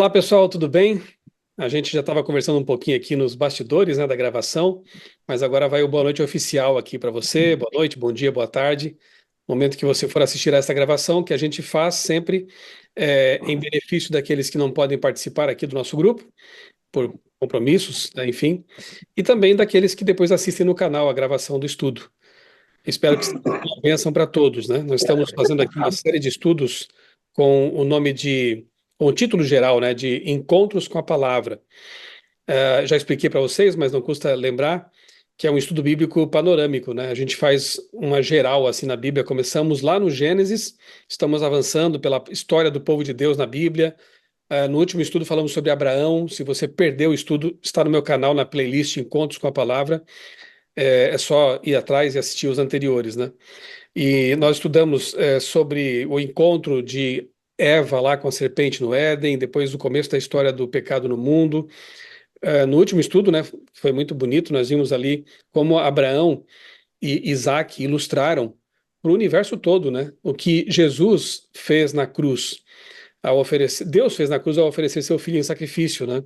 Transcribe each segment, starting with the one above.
Olá pessoal, tudo bem? A gente já estava conversando um pouquinho aqui nos bastidores, né, da gravação, mas agora vai o boa noite oficial aqui para você. Boa noite, bom dia, boa tarde. Momento que você for assistir a essa gravação, que a gente faz sempre em benefício daqueles que não podem participar aqui do nosso grupo, por compromissos, né, enfim, e também daqueles que depois assistem no canal a gravação do estudo. Espero que seja uma bênção para todos, né? Nós estamos fazendo aqui uma série de estudos com o nome com o título geral, né, de Encontros com a Palavra. Já expliquei para vocês, mas não custa lembrar que é um estudo bíblico panorâmico, né? A gente faz uma geral assim na Bíblia. Começamos lá no Gênesis, estamos avançando pela história do povo de Deus na Bíblia. No último estudo falamos sobre Abraão. Se você perdeu o estudo, está no meu canal na playlist Encontros com a Palavra. É só ir atrás e assistir os anteriores, né? E nós estudamos sobre o encontro de Eva lá com a serpente no Éden, depois do começo da história do pecado no mundo. No último estudo, né, foi muito bonito, nós vimos ali como Abraão e Isaac ilustraram para o universo todo, né, o que Jesus fez na cruz, ao oferecer, Deus fez na cruz ao oferecer seu filho em sacrifício, né?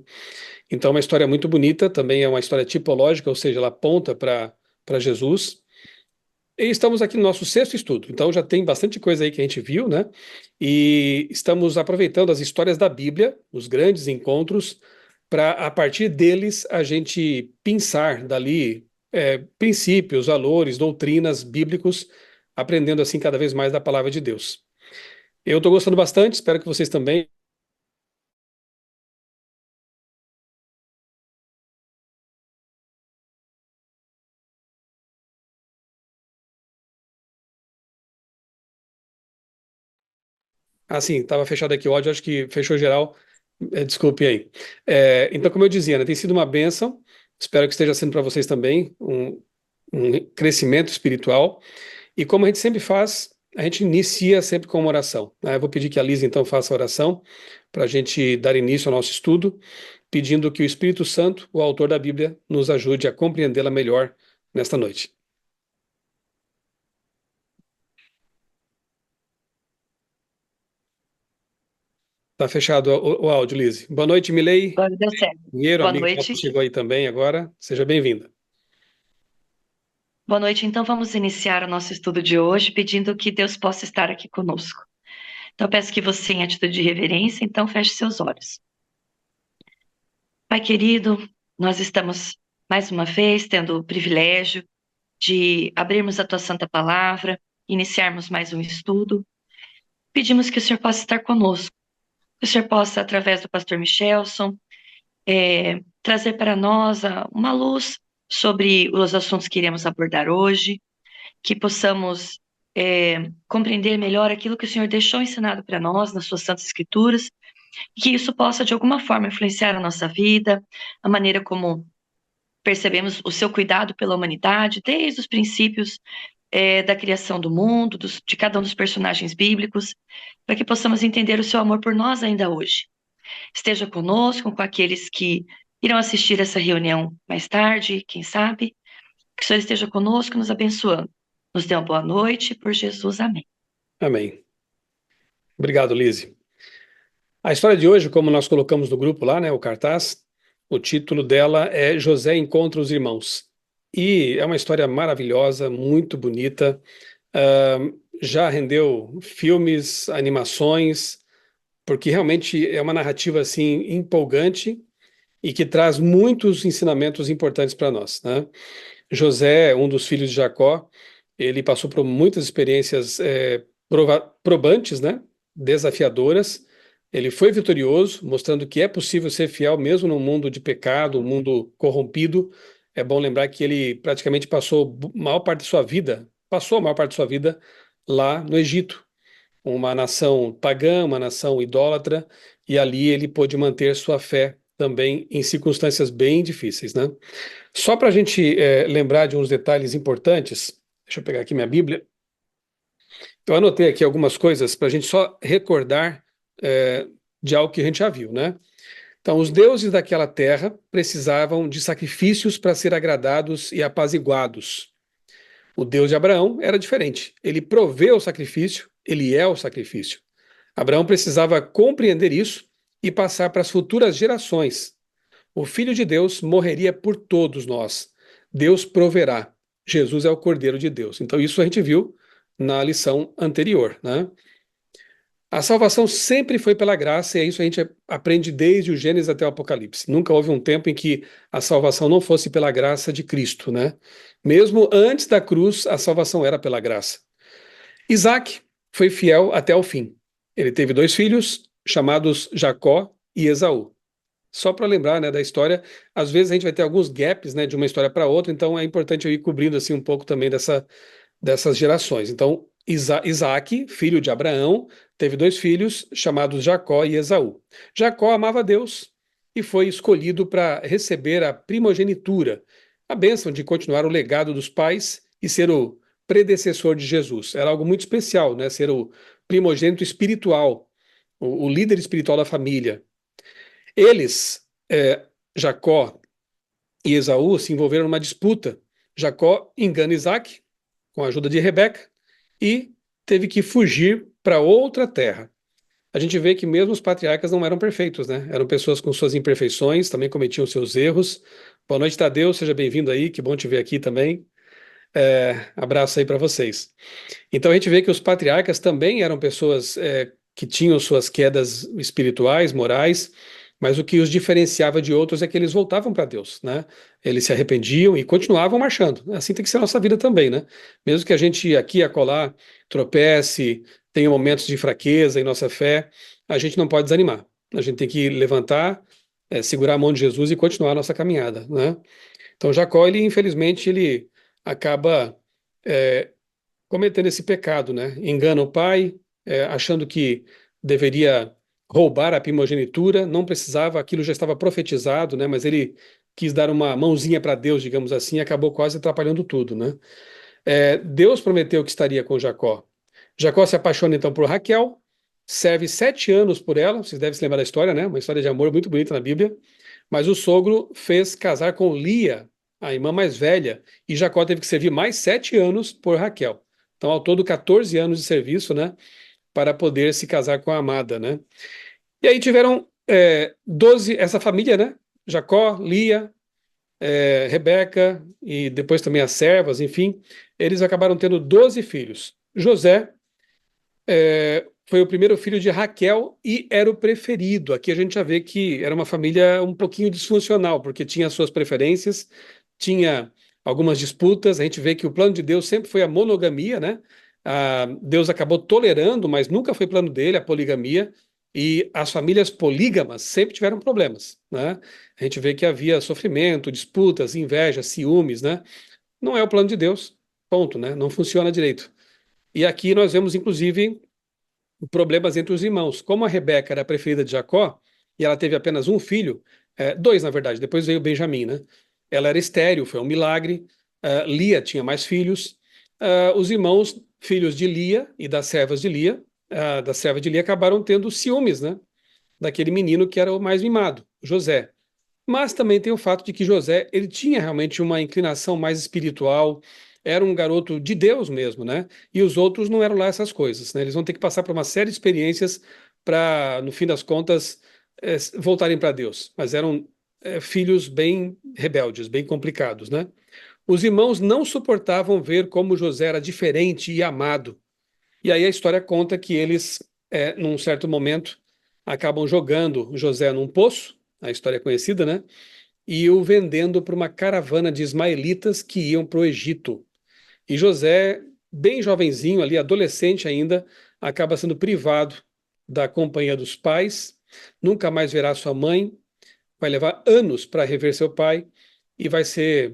Então, é uma história muito bonita, também é uma história tipológica, ou seja, ela aponta para Jesus. E estamos aqui no nosso sexto estudo, então já tem bastante coisa aí que a gente viu, né? E estamos aproveitando as histórias da Bíblia, os grandes encontros, para a partir deles a gente pensar dali princípios, valores, doutrinas bíblicos, aprendendo assim cada vez mais da palavra de Deus. Eu estou gostando bastante, espero que vocês também. Ah, sim, estava fechado aqui o áudio, acho que fechou geral. Desculpe aí. Então, como eu dizia, né, tem sido uma bênção. Espero que esteja sendo para vocês também um crescimento espiritual. E como a gente sempre faz, a gente inicia sempre com uma oração, né? Eu vou pedir que a Lisa, então, faça a oração para a gente dar início ao nosso estudo, pedindo que o Espírito Santo, o autor da Bíblia, nos ajude a compreendê-la melhor nesta noite. Tá fechado o áudio, Lise. Boa noite, Milei. Agora deu certo. Pinheiro, Boa amiga nossa, noite. chegou aí também agora. Seja bem-vinda. Boa noite. Então, vamos iniciar o nosso estudo de hoje pedindo que Deus possa estar aqui conosco. Então, eu peço que você, em atitude de reverência, então feche seus olhos. Pai querido, nós estamos mais uma vez tendo o privilégio de abrirmos a tua santa palavra, iniciarmos mais um estudo. Pedimos que o Senhor possa estar conosco, que o Senhor possa, através do pastor Michelson, trazer para nós uma luz sobre os assuntos que iremos abordar hoje, que possamos compreender melhor aquilo que o Senhor deixou ensinado para nós nas suas Santas Escrituras, e que isso possa, de alguma forma, influenciar a nossa vida, a maneira como percebemos o seu cuidado pela humanidade, desde os princípios da criação do mundo, de cada um dos personagens bíblicos, para que possamos entender o seu amor por nós ainda hoje. Esteja conosco, com aqueles que irão assistir essa reunião mais tarde, quem sabe. Que o Senhor esteja conosco, nos abençoando. Nos dê uma boa noite, por Jesus, amém. Amém. Obrigado, Lise. A história de hoje, como nós colocamos no grupo lá, né, o cartaz, o título dela é José Encontra os Irmãos. E é uma história maravilhosa, muito bonita. Já rendeu filmes, animações, porque realmente é uma narrativa assim empolgante e que traz muitos ensinamentos importantes para nós, né? José, um dos filhos de Jacó, ele passou por muitas experiências probantes, né? Desafiadoras. Ele foi vitorioso, mostrando que é possível ser fiel mesmo num mundo de pecado, um mundo corrompido. É bom lembrar que ele praticamente passou a maior parte de sua vida lá no Egito, uma nação pagã, uma nação idólatra, e ali ele pôde manter sua fé também em circunstâncias bem difíceis, né? Só para a gente lembrar de uns detalhes importantes, deixa eu pegar aqui minha Bíblia. Eu anotei aqui algumas coisas para a gente só recordar de algo que a gente já viu, né? Então, os deuses daquela terra precisavam de sacrifícios para ser agradados e apaziguados. O Deus de Abraão era diferente. Ele proveu o sacrifício, ele é o sacrifício. Abraão precisava compreender isso e passar para as futuras gerações. O Filho de Deus morreria por todos nós. Deus proverá. Jesus é o Cordeiro de Deus. Então, isso a gente viu na lição anterior, né? A salvação sempre foi pela graça, e é isso que a gente aprende desde o Gênesis até o Apocalipse. Nunca houve um tempo em que a salvação não fosse pela graça de Cristo, né? Mesmo antes da cruz, a salvação era pela graça. Isaac foi fiel até o fim. Ele teve dois filhos, chamados Jacó e Esaú. Só para lembrar, né, da história, às vezes a gente vai ter alguns gaps, né, de uma história para outra, então é importante eu ir cobrindo assim um pouco também dessas gerações. Então, Isaac, filho de Abraão, teve dois filhos chamados Jacó e Esaú. Jacó amava Deus e foi escolhido para receber a primogenitura, a bênção de continuar o legado dos pais e ser o predecessor de Jesus. Era algo muito especial, né? Ser o primogênito espiritual, o líder espiritual da família. Eles, Jacó e Esaú, se envolveram numa disputa. Jacó engana Isaac com a ajuda de Rebeca e teve que fugir para outra terra. A gente vê que mesmo os patriarcas não eram perfeitos, né? Eram pessoas com suas imperfeições, também cometiam seus erros. Boa noite, Tadeu, seja bem-vindo aí, que bom te ver aqui também. Abraço aí para vocês. Então a gente vê que os patriarcas também eram pessoas que tinham suas quedas espirituais, morais, mas o que os diferenciava de outros é que eles voltavam para Deus, né? Eles se arrependiam e continuavam marchando. Assim tem que ser a nossa vida também, né? Mesmo que a gente aqui e acolá tropece, tenha momentos de fraqueza em nossa fé, a gente não pode desanimar. A gente tem que levantar, segurar a mão de Jesus e continuar a nossa caminhada, né? Então Jacó, ele infelizmente, ele acaba é, cometendo esse pecado, né? Engana o pai, achando que deveria roubar a primogenitura, não precisava, aquilo já estava profetizado, né? Mas ele quis dar uma mãozinha para Deus, digamos assim, e acabou quase atrapalhando tudo, né? Deus prometeu que estaria com Jacó. Jacó se apaixona então por Raquel, serve 7 anos por ela, vocês devem se lembrar da história, né? Uma história de amor muito bonita na Bíblia. Mas o sogro fez casar com Lia, a irmã mais velha, e Jacó teve que servir mais 7 anos por Raquel. Então, ao todo, 14 anos de serviço, né, para poder se casar com a amada, né? E aí tiveram 12, essa família, né? Jacó, Lia, Rebeca e depois também as servas, enfim, eles acabaram tendo 12 filhos. José foi o primeiro filho de Raquel e era o preferido. Aqui a gente já vê que era uma família um pouquinho disfuncional, porque tinha suas preferências, tinha algumas disputas. A gente vê que o plano de Deus sempre foi a monogamia, né? Deus acabou tolerando, mas nunca foi plano dele a poligamia. E as famílias polígamas sempre tiveram problemas, né? A gente vê que havia sofrimento, disputas, inveja, ciúmes, né? Não é o plano de Deus, ponto, né? Não funciona direito. E aqui nós vemos, inclusive, problemas entre os irmãos. Como a Rebeca era a preferida de Jacó, e ela teve apenas um filho, dois, na verdade, depois veio Benjamim, né? Ela era estéril, foi um milagre. Lia tinha mais filhos. Os irmãos, filhos de Lia e das servas de Lia, da serva de Lia, acabaram tendo ciúmes, né? Daquele menino que era o mais mimado, José. Mas também tem o fato de que José, ele tinha realmente uma inclinação mais espiritual, era um garoto de Deus mesmo, né? E os outros não eram lá essas coisas, né? Eles vão ter que passar por uma série de experiências para, no fim das contas, voltarem para Deus. Mas eram filhos bem rebeldes, bem complicados, né? Os irmãos não suportavam ver como José era diferente e amado. E aí a história conta que eles, num certo momento, acabam jogando José num poço, a história é conhecida, né? E o vendendo para uma caravana de ismaelitas que iam para o Egito. E José, bem jovenzinho ali, adolescente ainda, acaba sendo privado da companhia dos pais, nunca mais verá sua mãe, vai levar anos para rever seu pai e vai ser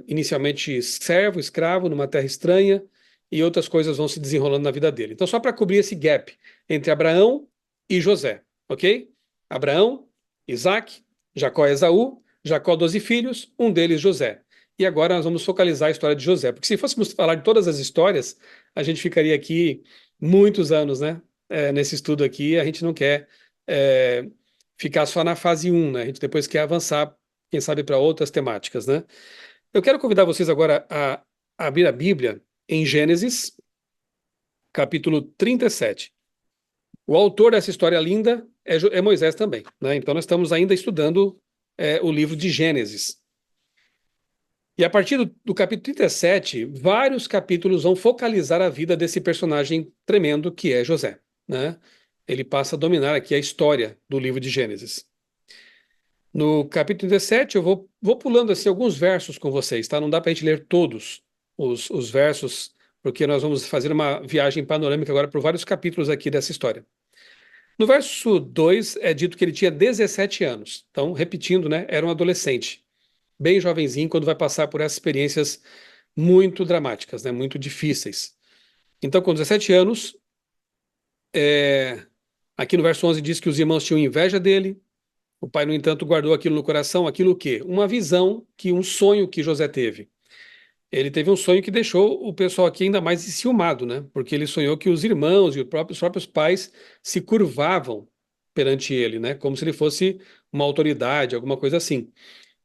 inicialmente servo, escravo numa terra estranha e outras coisas vão se desenrolando na vida dele. Então, só para cobrir esse gap entre Abraão e José, ok? Abraão, Isaac, Jacó e Esaú, Jacó 12 filhos, um deles José. E agora nós vamos focalizar a história de José, porque se fôssemos falar de todas as histórias, a gente ficaria aqui muitos anos, né? Nesse estudo aqui, a gente não quer ficar só na fase um, né? A gente depois quer avançar, quem sabe, para outras temáticas, né? Eu quero convidar vocês agora a abrir a Bíblia em Gênesis, capítulo 37. O autor dessa história linda é Moisés também, né? Então nós estamos ainda estudando o livro de Gênesis. E a partir do capítulo 37, vários capítulos vão focalizar a vida desse personagem tremendo que é José, né? Ele passa a dominar aqui a história do livro de Gênesis. No capítulo 17, eu vou pulando assim, alguns versos com vocês, tá? Não dá para a gente ler todos os versos, porque nós vamos fazer uma viagem panorâmica agora por vários capítulos aqui dessa história. No verso 2 é dito que ele tinha 17 anos. Então, repetindo, né? Era um adolescente, bem jovenzinho, quando vai passar por essas experiências muito dramáticas, né? Muito difíceis. Então, com 17 anos, aqui no verso 11 diz que os irmãos tinham inveja dele. O pai, no entanto, guardou aquilo no coração, aquilo o quê? Uma visão, um sonho que José teve. Ele teve um sonho que deixou o pessoal aqui ainda mais enciumado, né? Porque ele sonhou que os irmãos e os próprios pais se curvavam perante ele, né? Como se ele fosse uma autoridade, alguma coisa assim.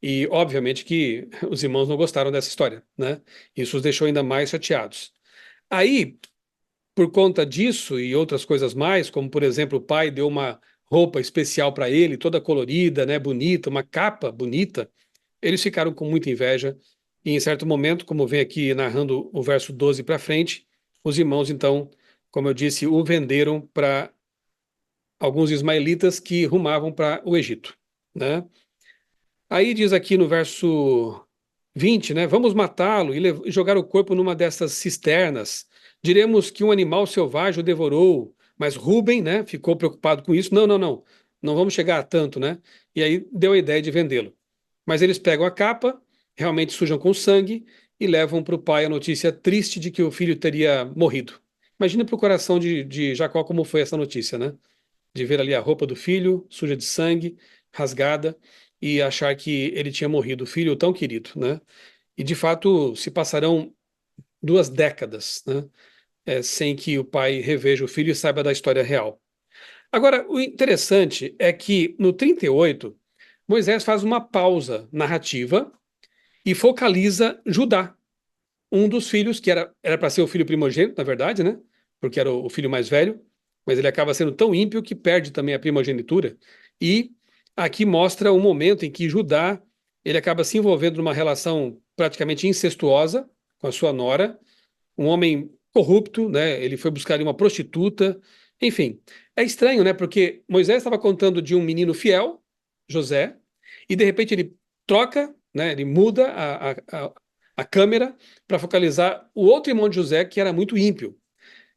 E, obviamente, que os irmãos não gostaram dessa história, né? Isso os deixou ainda mais chateados. Aí, por conta disso e outras coisas mais, como, por exemplo, o pai deu uma roupa especial para ele, toda colorida, né? Bonita, uma capa bonita, eles ficaram com muita inveja e, em certo momento, como vem aqui narrando o verso 12 para frente, os irmãos, então, como eu disse, o venderam para alguns ismaelitas que rumavam para o Egito, né? Aí diz aqui no verso 20, né? Vamos matá-lo e jogar o corpo numa dessas cisternas. Diremos que um animal selvagem o devorou, mas Rúben, né, ficou preocupado com isso. Não, não, não. Não vamos chegar a tanto, né? E aí deu a ideia de vendê-lo. Mas eles pegam a capa, realmente sujam com sangue e levam para o pai a notícia triste de que o filho teria morrido. Imagina para o coração de Jacó como foi essa notícia, né? De ver ali a roupa do filho, suja de sangue, rasgada, e achar que ele tinha morrido, o filho tão querido, né? E de fato se passarão 2 décadas, né? Sem que o pai reveja o filho e saiba da história real. Agora, o interessante é que no 38, Moisés faz uma pausa narrativa e focaliza Judá, um dos filhos que era para ser o filho primogênito, na verdade, né? Porque era o filho mais velho, mas ele acaba sendo tão ímpio que perde também a primogenitura. E aqui mostra o momento em que Judá ele acaba se envolvendo numa relação praticamente incestuosa com a sua nora, um homem corrupto, né? Ele foi buscar ali uma prostituta, enfim. É estranho, né? Porque Moisés estava contando de um menino fiel, José, e de repente ele troca, né? Ele muda a câmera para focalizar o outro irmão de José, que era muito ímpio.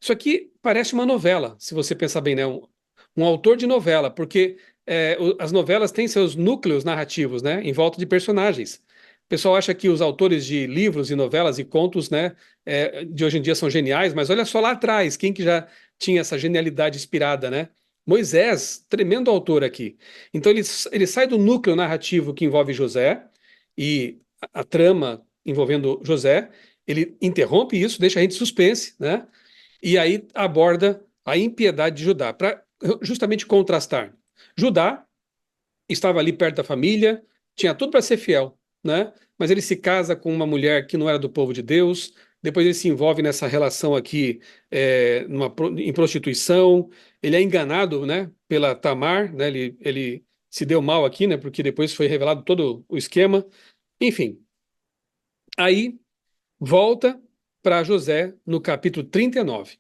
Isso aqui parece uma novela, se você pensar bem, né? Um autor de novela, porque as novelas têm seus núcleos narrativos, né? Em volta de personagens. O pessoal acha que os autores de livros e novelas e contos, né, de hoje em dia são geniais, mas olha só lá atrás, quem que já tinha essa genialidade inspirada, né? Moisés, tremendo autor aqui. Então ele sai do núcleo narrativo que envolve José e a trama envolvendo José, ele interrompe isso, deixa a gente em suspense, né? E aí aborda a impiedade de Judá, para justamente contrastar. Judá estava ali perto da família, tinha tudo para ser fiel, né? Mas ele se casa com uma mulher que não era do povo de Deus, depois ele se envolve nessa relação aqui em prostituição, ele é enganado, né, pela Tamar, né? Ele se deu mal aqui, né? Porque depois foi revelado todo o esquema. Enfim, aí volta para José no capítulo 39.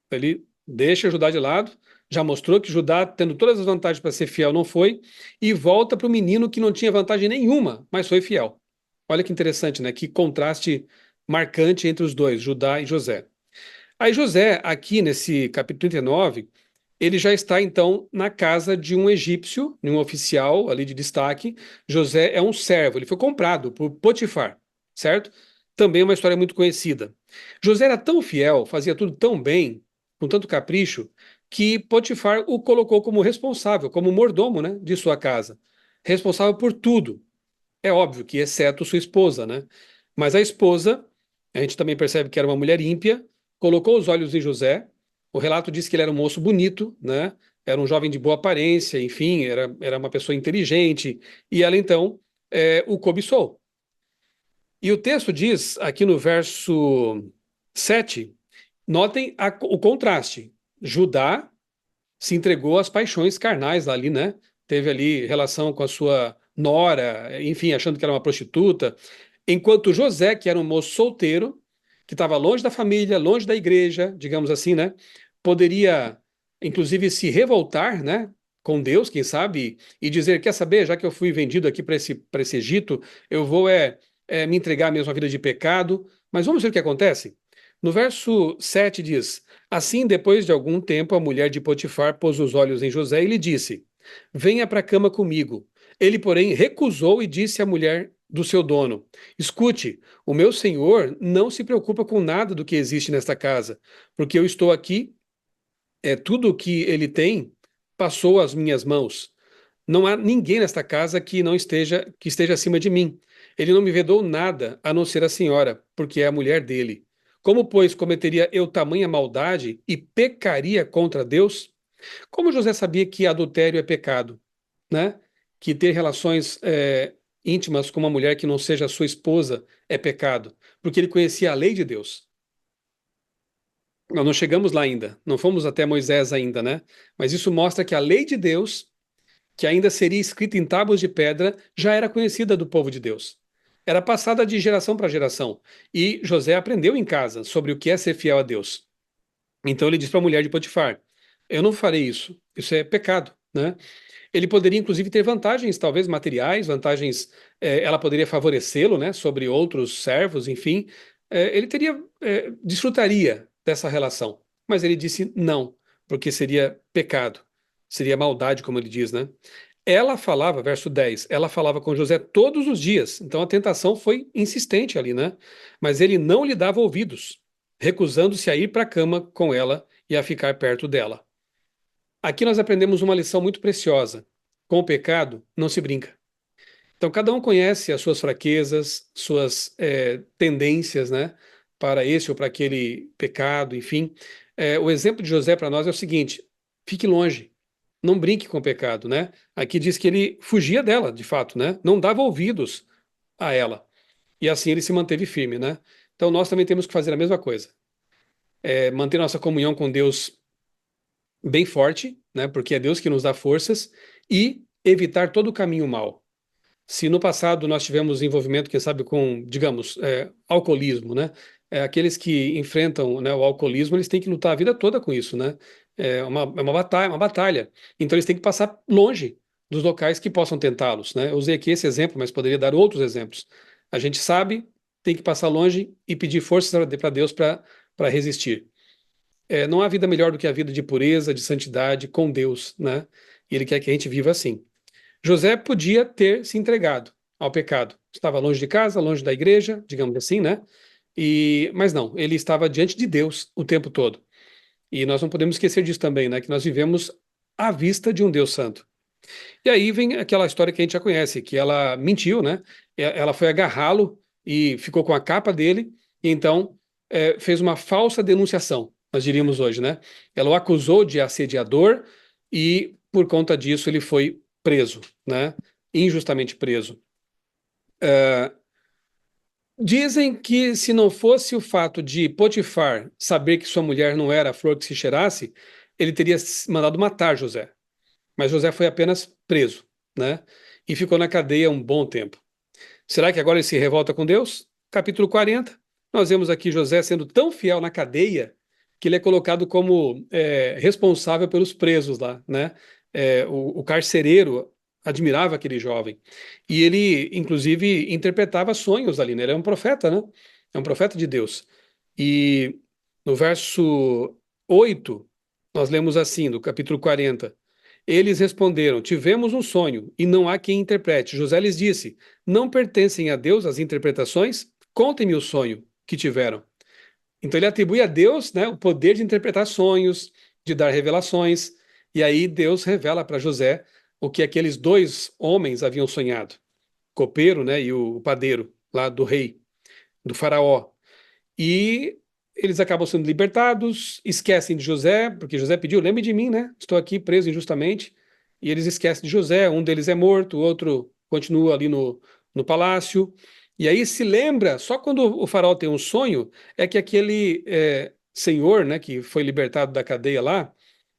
Ele deixa Judá de lado, já mostrou que Judá, tendo todas as vantagens para ser fiel, não foi, e volta para o menino que não tinha vantagem nenhuma, mas foi fiel. Olha que interessante, né? Que contraste marcante entre os dois, Judá e José. Aí José, aqui nesse capítulo 39, ele já está então na casa de um egípcio, de um oficial ali de destaque. José é um servo, ele foi comprado por Potifar, certo? Também é uma história muito conhecida. José era tão fiel, fazia tudo tão bem, com tanto capricho, que Potifar o colocou como responsável, como mordomo, né, de sua casa. Responsável por tudo. É óbvio que, exceto sua esposa, né? Mas a esposa, a gente também percebe que era uma mulher ímpia, colocou os olhos em José. O relato diz que ele era um moço bonito, né? Era um jovem de boa aparência, enfim, era uma pessoa inteligente, e ela então o cobiçou. E o texto diz, aqui no verso 7, notem o contraste. Judá se entregou às paixões carnais ali, né? Teve ali relação com a sua nora, enfim, achando que era uma prostituta. Enquanto José, que era um moço solteiro, que estava longe da família, longe da igreja, digamos assim, né? Poderia, inclusive, se revoltar, né? Com Deus, quem sabe, e dizer: quer saber, já que eu fui vendido aqui para esse Egito, eu vou me entregar mesmo à vida de pecado. Mas vamos ver o que acontece? No verso 7 diz: assim, depois de algum tempo, a mulher de Potifar pôs os olhos em José e lhe disse: venha para a cama comigo. Ele, porém, recusou e disse à mulher do seu dono: escute, o meu senhor não se preocupa com nada do que existe nesta casa, porque eu estou aqui, tudo o que ele tem passou às minhas mãos. Não há ninguém nesta casa que esteja acima de mim. Ele não me vedou nada a não ser a senhora, porque é a mulher dele. Como, pois, cometeria eu tamanha maldade e pecaria contra Deus? Como José sabia que adultério é pecado, né? Que ter relações íntimas com uma mulher que não seja sua esposa é pecado, porque ele conhecia a lei de Deus. Nós não chegamos lá ainda, não fomos até Moisés ainda, né? Mas isso mostra que a lei de Deus, que ainda seria escrita em tábuas de pedra, já era conhecida do povo de Deus. Era passada de geração para geração. E José aprendeu em casa sobre o que é ser fiel a Deus. Então ele disse para a mulher de Potifar: eu não farei isso, isso é pecado, né? Ele poderia, inclusive, ter vantagens, talvez materiais, vantagens, ela poderia favorecê-lo, né, sobre outros servos, enfim. Ele desfrutaria dessa relação. Mas ele disse não, porque seria pecado, seria maldade, como ele diz, né? Ela falava, verso 10, ela falava com José todos os dias, então a tentação foi insistente ali, né? Mas ele não lhe dava ouvidos, recusando-se a ir para a cama com ela e a ficar perto dela. Aqui nós aprendemos uma lição muito preciosa. Com o pecado, não se brinca. Então, cada um conhece as suas fraquezas, suas tendências, né, para esse ou para aquele pecado, enfim. O exemplo de José para nós é o seguinte: fique longe, não brinque com o pecado, né? Aqui diz que ele fugia dela, de fato, né? Não dava ouvidos a ela. E assim ele se manteve firme, né? Então, nós também temos que fazer a mesma coisa. Manter nossa comunhão com Deus bem forte, né? Porque é Deus que nos dá forças e evitar todo o caminho mal. Se no passado nós tivemos envolvimento, quem sabe, com, digamos, alcoolismo, né? Aqueles que enfrentam, né, o alcoolismo, eles têm que lutar a vida toda com isso, né? É uma batalha, uma batalha. Então eles têm que passar longe dos locais que possam tentá-los, né? Eu usei aqui esse exemplo, mas poderia dar outros exemplos. A gente sabe, tem que passar longe e pedir forças para Deus para resistir. Não há vida melhor do que a vida de pureza, de santidade com Deus, né? E Ele quer que a gente viva assim. José podia ter se entregado ao pecado. Estava longe de casa, longe da igreja, digamos assim, né? Mas não, ele estava diante de Deus o tempo todo. E nós não podemos esquecer disso também, né? Que nós vivemos à vista de um Deus santo. E aí vem aquela história que a gente já conhece, que ela mentiu, né? Ela foi agarrá-lo e ficou com a capa dele, e então fez uma falsa denunciação, nós diríamos hoje, né? Ela o acusou de assediador e, por conta disso, ele foi preso, né? Injustamente preso. Dizem que se não fosse o fato de Potifar saber que sua mulher não era a flor que se cheirasse, ele teria mandado matar José. Mas José foi apenas preso, né? E ficou na cadeia um bom tempo. Será que agora ele se revolta com Deus? Capítulo 40. Nós vemos aqui José sendo tão fiel na cadeia que ele é colocado como responsável pelos presos lá, né? O carcereiro admirava aquele jovem. E ele, inclusive, interpretava sonhos ali, né? Ele é um profeta, né? É um profeta de Deus. E no verso 8, nós lemos assim, do capítulo 40. Eles responderam: tivemos um sonho, e não há quem interprete. José lhes disse: não pertencem a Deus as interpretações? Contem-me o sonho que tiveram. Então ele atribui a Deus, né, o poder de interpretar sonhos, de dar revelações, e aí Deus revela para José o que aqueles dois homens haviam sonhado, o copeiro, né, e o padeiro lá do rei, do faraó. E eles acabam sendo libertados, esquecem de José, porque José pediu: lembre de mim, né? Estou aqui preso injustamente. E eles esquecem de José, um deles é morto, o outro continua ali no palácio. E aí se lembra, só quando o faraó tem um sonho, é que aquele senhor, né, que foi libertado da cadeia lá,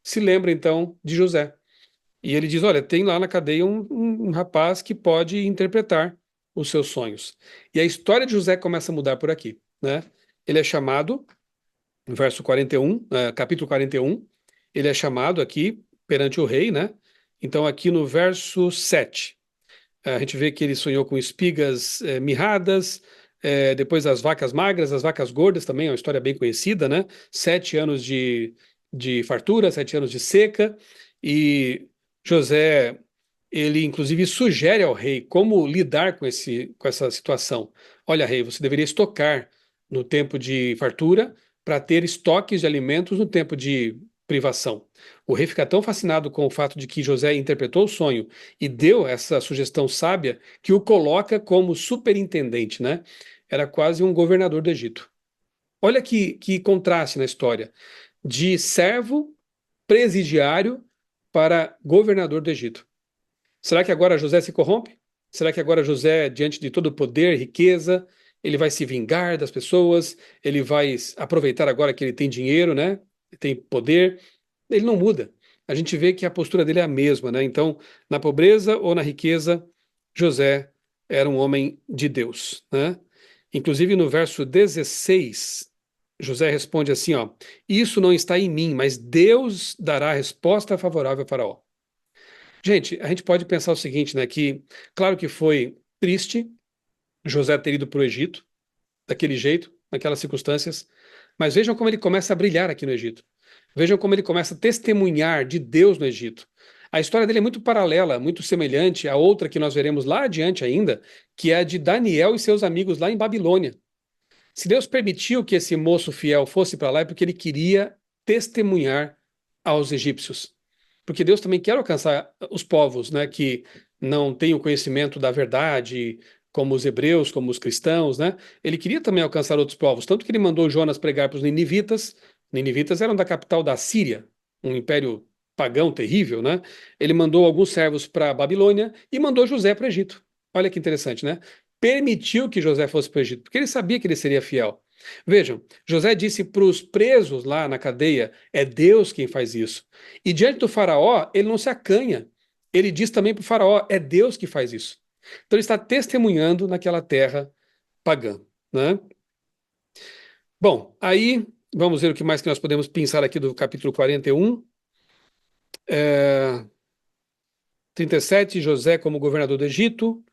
se lembra então de José. E ele diz: olha, tem lá na cadeia um rapaz que pode interpretar os seus sonhos. E a história de José começa a mudar por aqui, né? Ele é chamado, no verso 41, capítulo 41, ele é chamado aqui perante o rei, né? Então, aqui no verso 7, a gente vê que ele sonhou com espigas mirradas, depois as vacas magras, as vacas gordas também, é uma história bem conhecida, né? 7 anos de fartura, 7 anos de seca, e José, ele inclusive sugere ao rei como lidar com essa situação. Olha, rei, você deveria estocar no tempo de fartura para ter estoques de alimentos no tempo de privação. O rei fica tão fascinado com o fato de que José interpretou o sonho e deu essa sugestão sábia que o coloca como superintendente, né? Era quase um governador do Egito. Olha que contraste na história, de servo presidiário para governador do Egito. Será que agora José se corrompe? Será que agora José, diante de todo o poder, riqueza, ele vai se vingar das pessoas? Ele vai aproveitar agora que ele tem dinheiro, né? Tem poder? Ele não muda. A gente vê que a postura dele é a mesma, né? Então, na pobreza ou na riqueza, José era um homem de Deus, né? Inclusive no verso 16, José responde assim, ó: isso não está em mim, mas Deus dará a resposta favorável a Faraó. Gente, a gente pode pensar o seguinte, né? Que, claro que foi triste José ter ido para o Egito, daquele jeito, naquelas circunstâncias, mas vejam como ele começa a brilhar aqui no Egito. Vejam como ele começa a testemunhar de Deus no Egito. A história dele é muito paralela, muito semelhante à outra que nós veremos lá adiante ainda, que é a de Daniel e seus amigos lá em Babilônia. Se Deus permitiu que esse moço fiel fosse para lá, é porque ele queria testemunhar aos egípcios. Porque Deus também quer alcançar os povos, né, que não têm o conhecimento da verdade, como os hebreus, como os cristãos, né? Ele queria também alcançar outros povos, tanto que ele mandou Jonas pregar para os ninivitas. Ninivitas eram da capital da Síria, um império pagão terrível, né? Ele mandou alguns servos para a Babilônia e mandou José para o Egito. Olha que interessante, né? Permitiu que José fosse para o Egito, porque ele sabia que ele seria fiel. Vejam, José disse para os presos lá na cadeia: é Deus quem faz isso. E diante do faraó, ele não se acanha. Ele diz também para o faraó: é Deus que faz isso. Então ele está testemunhando naquela terra pagã, né? Bom, aí vamos ver o que mais que nós podemos pensar aqui do capítulo 41. 37, José como governador do Egito.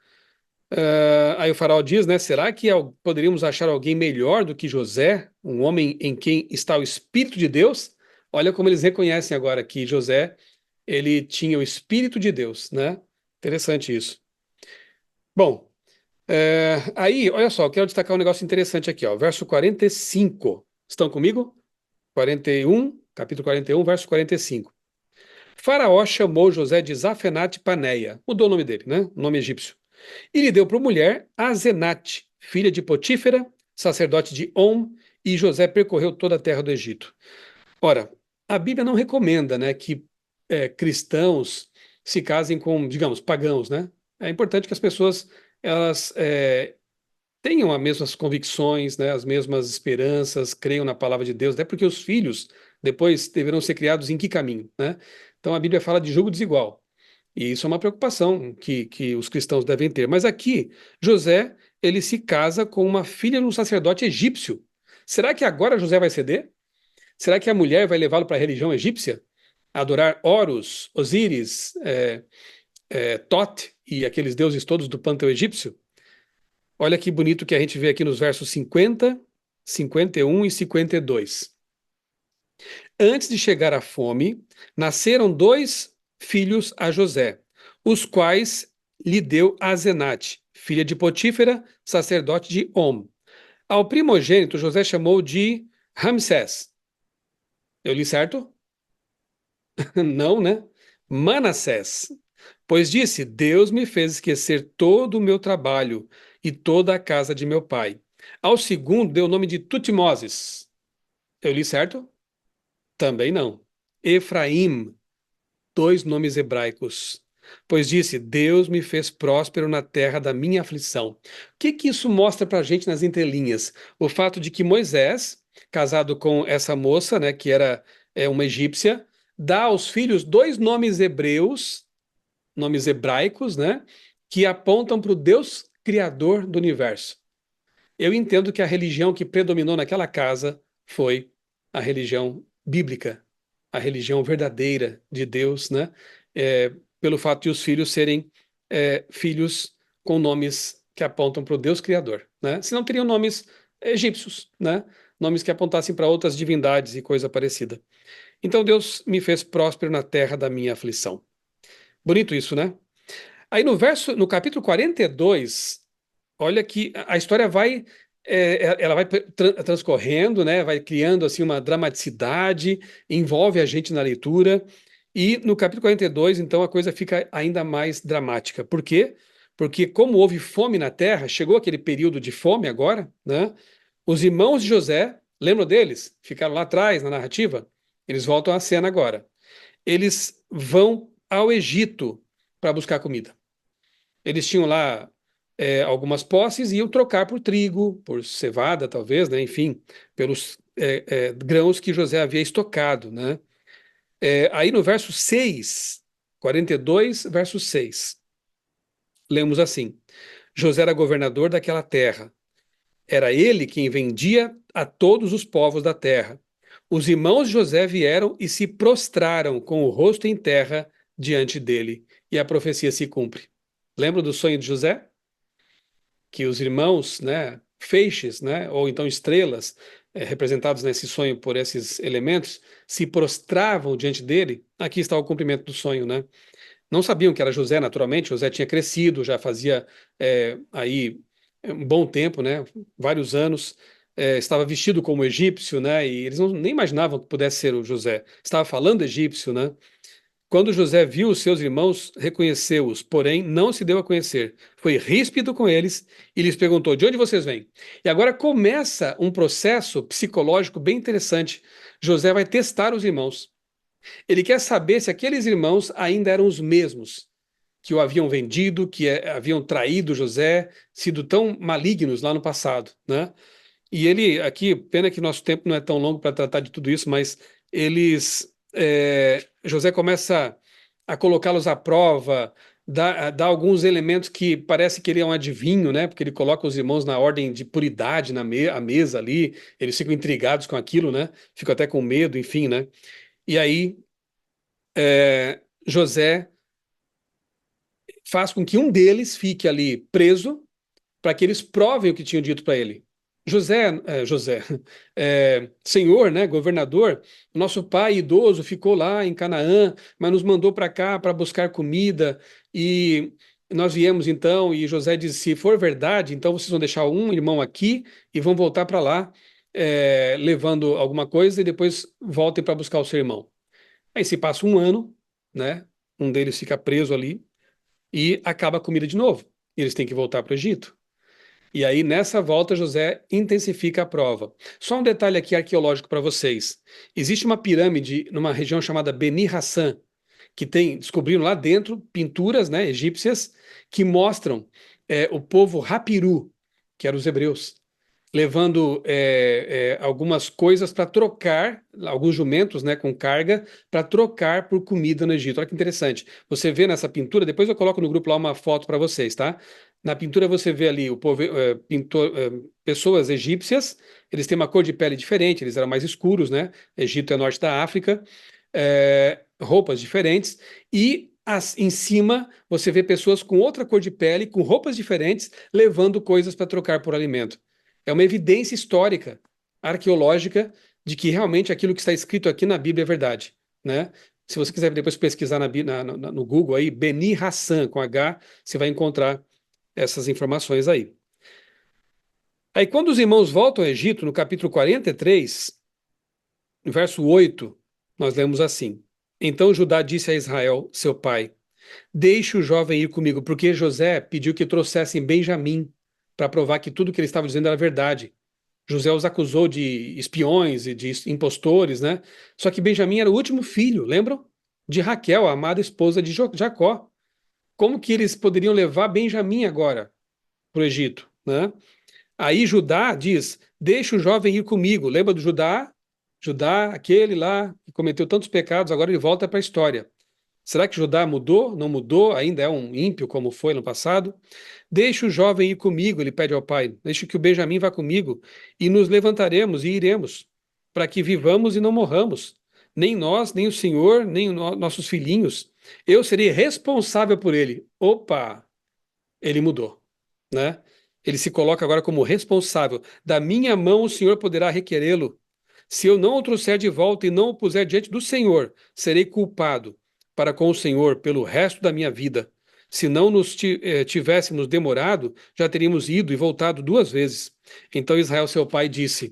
Aí o faraó diz, né? Será que poderíamos achar alguém melhor do que José, um homem em quem está o Espírito de Deus? Olha como eles reconhecem agora que José, ele tinha o Espírito de Deus, né? Interessante isso. Bom, aí, olha só, eu quero destacar um negócio interessante aqui, ó, verso 45. Estão comigo? 41, capítulo 41, verso 45. Faraó chamou José de Zafenate Paneia, mudou o nome dele, né? Nome egípcio. E lhe deu por mulher Azenate, filha de Potífera, sacerdote de On, e José percorreu toda a terra do Egito. Ora, a Bíblia não recomenda, né, que cristãos se casem com, digamos, pagãos, né? É importante que as pessoas elas tenham as mesmas convicções, né, as mesmas esperanças, creiam na palavra de Deus, até porque os filhos depois deverão ser criados em que caminho, né? Então a Bíblia fala de julgo desigual. E isso é uma preocupação que os cristãos devem ter. Mas aqui, José, ele se casa com uma filha de um sacerdote egípcio. Será que agora José vai ceder? Será que a mulher vai levá-lo para a religião egípcia? A adorar Horus, Osíris, Tot e aqueles deuses todos do panteão egípcio? Olha que bonito que a gente vê aqui nos versos 50, 51 e 52. Antes de chegar a fome, nasceram dois filhos a José, os quais lhe deu Azenate, filha de Potífera, sacerdote de On. Ao primogênito, José chamou de Ramsés. Eu li certo? Não, né? Manassés. Pois disse: Deus me fez esquecer todo o meu trabalho e toda a casa de meu pai. Ao segundo, deu o nome de Tutmoses. Eu li certo? Também não. Efraim, dois nomes hebraicos. Pois disse: Deus me fez próspero na terra da minha aflição. O que isso mostra para a gente nas entrelinhas? O fato de que Moisés, casado com essa moça, né, que era uma egípcia, dá aos filhos dois nomes hebreus, nomes hebraicos, né, que apontam para o Deus criador do universo. Eu entendo que a religião que predominou naquela casa foi a religião bíblica, a religião verdadeira de Deus, né? Pelo fato de os filhos serem filhos com nomes que apontam para o Deus Criador, né? Senão teriam nomes egípcios, né? Nomes que apontassem para outras divindades e coisa parecida. Então Deus me fez próspero na terra da minha aflição. Bonito isso, né? Aí no capítulo 42, olha que a história vai, ela vai transcorrendo, né? Vai criando assim uma dramaticidade, envolve a gente na leitura. E no capítulo 42, então, a coisa fica ainda mais dramática. Por quê? Porque como houve fome na terra, chegou aquele período de fome agora, né? Os irmãos de José, lembram deles? Ficaram lá atrás na narrativa. Eles voltam à cena agora. Eles vão ao Egito para buscar comida. Eles tinham lá algumas posses e iam trocar por trigo, por cevada, talvez, né? Enfim, pelos grãos que José havia estocado, né? Aí no verso 6, 42, verso 6, lemos assim: José era governador daquela terra. Era ele quem vendia a todos os povos da terra. Os irmãos de José vieram e se prostraram com o rosto em terra diante dele. E a profecia se cumpre. Lembra do sonho de José? Que os irmãos, né, feixes, né, ou então estrelas, representados nesse sonho por esses elementos, se prostravam diante dele. Aqui está o cumprimento do sonho, né? Não sabiam que era José, naturalmente. José tinha crescido, já fazia aí um bom tempo, né? Vários anos. Estava vestido como egípcio, né? E eles nem imaginavam que pudesse ser o José. Estava falando egípcio, né? Quando José viu os seus irmãos, reconheceu-os, porém não se deu a conhecer. Foi ríspido com eles e lhes perguntou: de onde vocês vêm? E agora começa um processo psicológico bem interessante. José vai testar os irmãos. Ele quer saber se aqueles irmãos ainda eram os mesmos que o haviam vendido, que haviam traído José, sido tão malignos lá no passado, né? E ele, aqui, pena que nosso tempo não é tão longo para tratar de tudo isso, mas José começa a colocá-los à prova, dá alguns elementos que parece que ele é um adivinho, né? Porque ele coloca os irmãos na ordem de puridade à mesa ali, eles ficam intrigados com aquilo, né? Ficam até com medo, enfim, né? E aí José faz com que um deles fique ali preso para que eles provem o que tinham dito para ele. José, senhor, né, governador, nosso pai idoso ficou lá em Canaã, mas nos mandou para cá para buscar comida e nós viemos então. E José disse: se for verdade, então vocês vão deixar um irmão aqui e vão voltar para lá, levando alguma coisa, e depois voltem para buscar o seu irmão. Aí se passa um ano, né? Um deles fica preso ali e acaba a comida de novo. E eles têm que voltar para o Egito. E aí, nessa volta, José intensifica a prova. Só um detalhe aqui arqueológico para vocês. Existe uma pirâmide numa região chamada Beni Hassan, que descobriram lá dentro pinturas, né, egípcias que mostram o povo Rapiru, que eram os hebreus, levando algumas coisas para trocar, alguns jumentos, né, com carga, para trocar por comida no Egito. Olha que interessante. Você vê nessa pintura, depois eu coloco no grupo lá uma foto para vocês, tá? Na pintura você vê ali o povo, pessoas egípcias, eles têm uma cor de pele diferente, eles eram mais escuros, né? Egito é norte da África, roupas diferentes, e em cima você vê pessoas com outra cor de pele, com roupas diferentes, levando coisas para trocar por alimento. É uma evidência histórica, arqueológica, de que realmente aquilo que está escrito aqui na Bíblia é verdade, né? Se você quiser depois pesquisar no Google aí, Beni Hassan, com H, você vai encontrar essas informações aí. Aí quando os irmãos voltam ao Egito, no capítulo 43, no verso 8, nós lemos assim: então Judá disse a Israel, seu pai: deixe o jovem ir comigo, porque José pediu que trouxessem Benjamim para provar que tudo que ele estava dizendo era verdade. José os acusou de espiões e de impostores, né? Só que Benjamim era o último filho, lembram? De Raquel, a amada esposa de Jacó. Como que eles poderiam levar Benjamim agora para o Egito, né? Aí Judá diz: deixa o jovem ir comigo. Lembra do Judá? Judá, aquele lá que cometeu tantos pecados, agora ele volta para a história. Será que Judá mudou? Não mudou? Ainda é um ímpio como foi no passado? Deixe o jovem ir comigo, ele pede ao pai. Deixe que o Benjamim vá comigo e nos levantaremos e iremos, para que vivamos e não morramos. Nem nós, nem o Senhor, nem nossos filhinhos. Eu serei responsável por ele. Opa! Ele mudou, né? Ele se coloca agora como responsável. Da minha mão o Senhor poderá requerê-lo. Se eu não o trouxer de volta e não o puser diante do Senhor, serei culpado para com o Senhor pelo resto da minha vida. Se não tivéssemos demorado, já teríamos ido e voltado 2 vezes. Então Israel, seu pai, disse: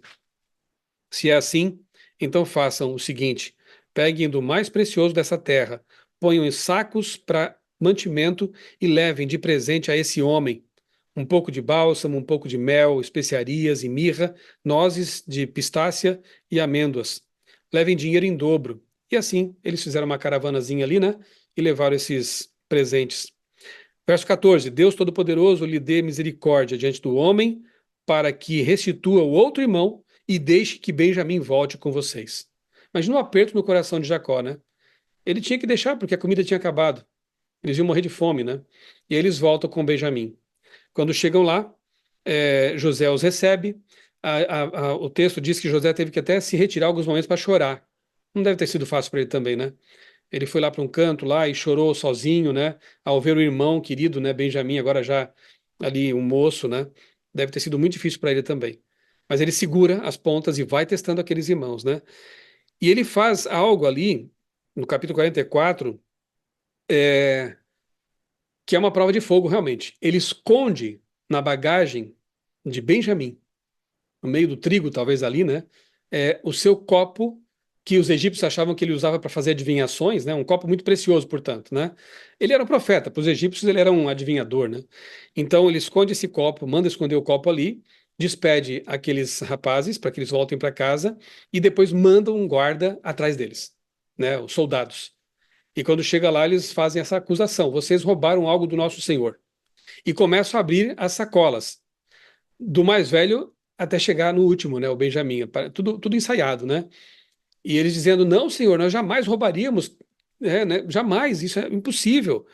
Se é assim, então façam o seguinte: peguem do mais precioso dessa terra, ponham em sacos para mantimento e levem de presente a esse homem um pouco de bálsamo, um pouco de mel, especiarias e mirra, nozes de pistácia e amêndoas. Levem dinheiro em dobro. E assim, eles fizeram uma caravanazinha ali, né? E levaram esses presentes. Verso 14: Deus Todo-Poderoso lhe dê misericórdia diante do homem, para que restitua o outro irmão e deixe que Benjamim volte com vocês. Imagina o aperto no coração de Jacó, né? Ele tinha que deixar, porque a comida tinha acabado. Eles iam morrer de fome, né? E aí eles voltam com Benjamim. Quando chegam lá, José os recebe. O texto diz que José teve que até se retirar alguns momentos para chorar. Não deve ter sido fácil para ele também, né? Ele foi lá para um canto lá e chorou sozinho, né? Ao ver o irmão querido, né? Benjamim, agora já ali um moço, né? Deve ter sido muito difícil para ele também. Mas ele segura as pontas e vai testando aqueles irmãos, né? E ele faz algo ali, no capítulo 44, é, que é uma prova de fogo, realmente. Ele esconde na bagagem de Benjamim, no meio do trigo, talvez ali, né? O seu copo que os egípcios achavam que ele usava para fazer adivinhações, né? Um copo muito precioso, portanto, né? Ele era um profeta, para os egípcios ele era um adivinhador, né? Então ele esconde esse copo, manda esconder o copo ali, despede aqueles rapazes para que eles voltem para casa e depois manda um guarda atrás deles, né? Os soldados. E quando chega lá, eles fazem essa acusação: vocês roubaram algo do nosso Senhor. E começam a abrir as sacolas, do mais velho até chegar no último, né, o Benjamim, tudo ensaiado, né? E eles dizendo: não, senhor, nós jamais roubaríamos, né, jamais, isso é impossível.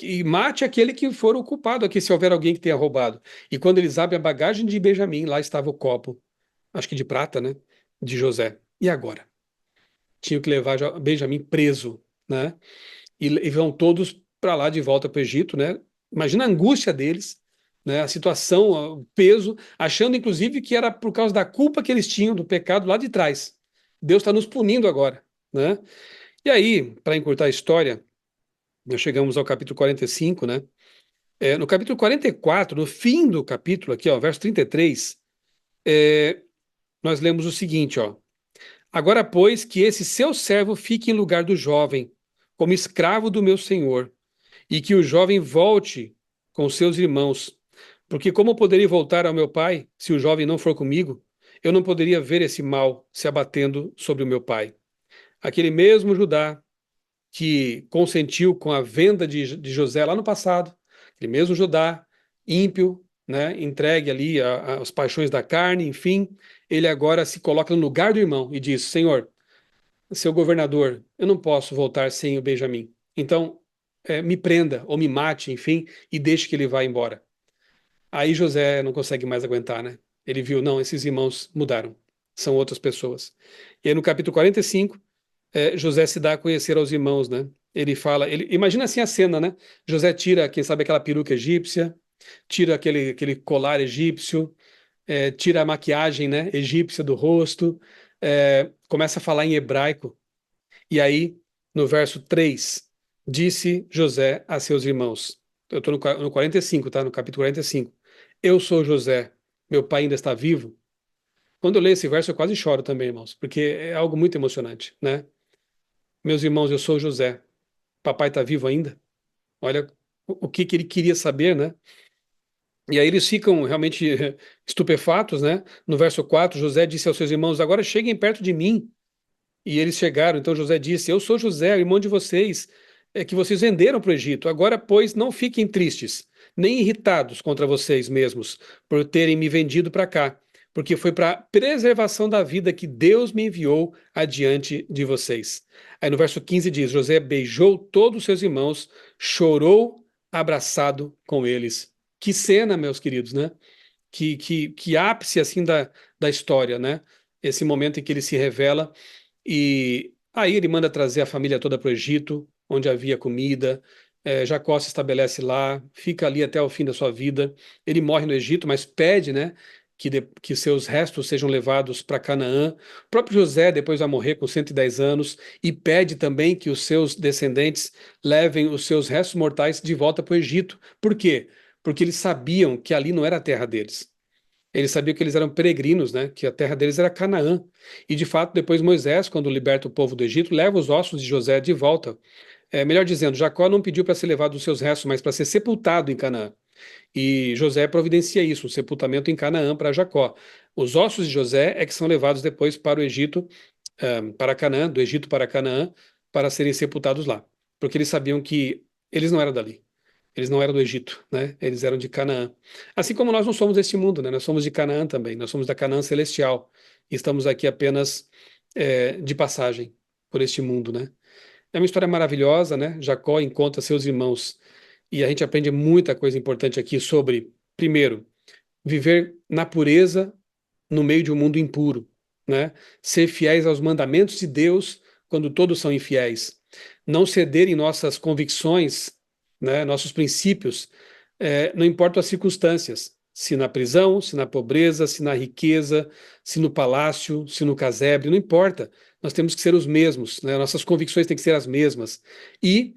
E mate aquele que for o culpado aqui, se houver alguém que tenha roubado. E quando eles abrem a bagagem de Benjamim, lá estava o copo, acho que de prata, né, de José. E agora? Tinham que levar Benjamim preso, né? E vão todos para lá de volta para o Egito, né? Imagina a angústia deles, né? A situação, o peso, achando inclusive que era por causa da culpa que eles tinham do pecado lá de trás. Deus está nos punindo agora, né? E aí, para encurtar a história, nós chegamos ao capítulo 45, né? No capítulo 44, no fim do capítulo, aqui, ó, verso 33, nós lemos o seguinte, ó: Agora, pois, que esse seu servo fique em lugar do jovem, como escravo do meu senhor, e que o jovem volte com seus irmãos. Porque como poderia voltar ao meu pai se o jovem não for comigo? Eu não poderia ver esse mal se abatendo sobre o meu pai. Aquele mesmo Judá que consentiu com a venda de José lá no passado, aquele mesmo Judá ímpio, né, entregue ali às paixões da carne, enfim, ele agora se coloca no lugar do irmão e diz: Senhor, seu governador, eu não posso voltar sem o Benjamim. Então, me prenda ou me mate, enfim, e deixe que ele vá embora. Aí José não consegue mais aguentar, né? Ele viu: não, esses irmãos mudaram, são outras pessoas. E aí no capítulo 45, José se dá a conhecer aos irmãos, né? Ele fala, imagina assim a cena, né? José tira, quem sabe, aquela peruca egípcia, tira aquele colar egípcio, tira a maquiagem, né, egípcia do rosto, começa a falar em hebraico. E aí, no verso 3, disse José a seus irmãos. Eu estou no 45, tá? No capítulo 45. Eu sou José, meu pai ainda está vivo. Quando eu leio esse verso, eu quase choro também, irmãos, porque é algo muito emocionante, né? Meus irmãos, eu sou José. Papai está vivo ainda? Olha o que ele queria saber, né? E aí eles ficam realmente estupefatos, né? No verso 4, José disse aos seus irmãos: agora cheguem perto de mim. E eles chegaram. Então José disse: eu sou José, irmão de vocês, que vocês venderam para o Egito. Agora, pois, não fiquem tristes, nem irritados contra vocês mesmos, por terem me vendido para cá, porque foi para preservação da vida que Deus me enviou adiante de vocês. Aí no verso 15 diz: José beijou todos os seus irmãos, chorou abraçado com eles. Que cena, meus queridos, né? Que ápice assim da história, né? Esse momento em que ele se revela e aí ele manda trazer a família toda para o Egito, onde havia comida. Jacó se estabelece lá, fica ali até o fim da sua vida. Ele morre no Egito, mas pede, né, que seus restos sejam levados para Canaã. O próprio José depois vai morrer com 110 anos e pede também que os seus descendentes levem os seus restos mortais de volta para o Egito. Por quê? Porque eles sabiam que ali não era a terra deles. Eles sabiam que eles eram peregrinos, né? Que a terra deles era Canaã. E de fato, depois Moisés, quando liberta o povo do Egito, leva os ossos de José de volta. Melhor dizendo, Jacó não pediu para ser levado os seus restos, mas para ser sepultado em Canaã. E José providencia isso, um sepultamento em Canaã para Jacó. Os ossos de José é que são levados depois para o Egito, para Canaã, do Egito para Canaã, para serem sepultados lá. Porque eles sabiam que eles não eram dali. Eles não eram do Egito, né? Eles eram de Canaã. Assim como nós não somos deste mundo, né? Nós somos de Canaã também. Nós somos da Canaã celestial. E estamos aqui apenas de passagem por este mundo, né? É uma história maravilhosa, né? Jacó encontra seus irmãos e a gente aprende muita coisa importante aqui sobre, primeiro, viver na pureza no meio de um mundo impuro, né? Ser fiéis aos mandamentos de Deus quando todos são infiéis. Não ceder em nossas convicções, né? Nossos princípios, não importa as circunstâncias. Se na prisão, se na pobreza, se na riqueza, se no palácio, se no casebre, não importa. Nós temos que ser os mesmos, né? Nossas convicções têm que ser as mesmas. E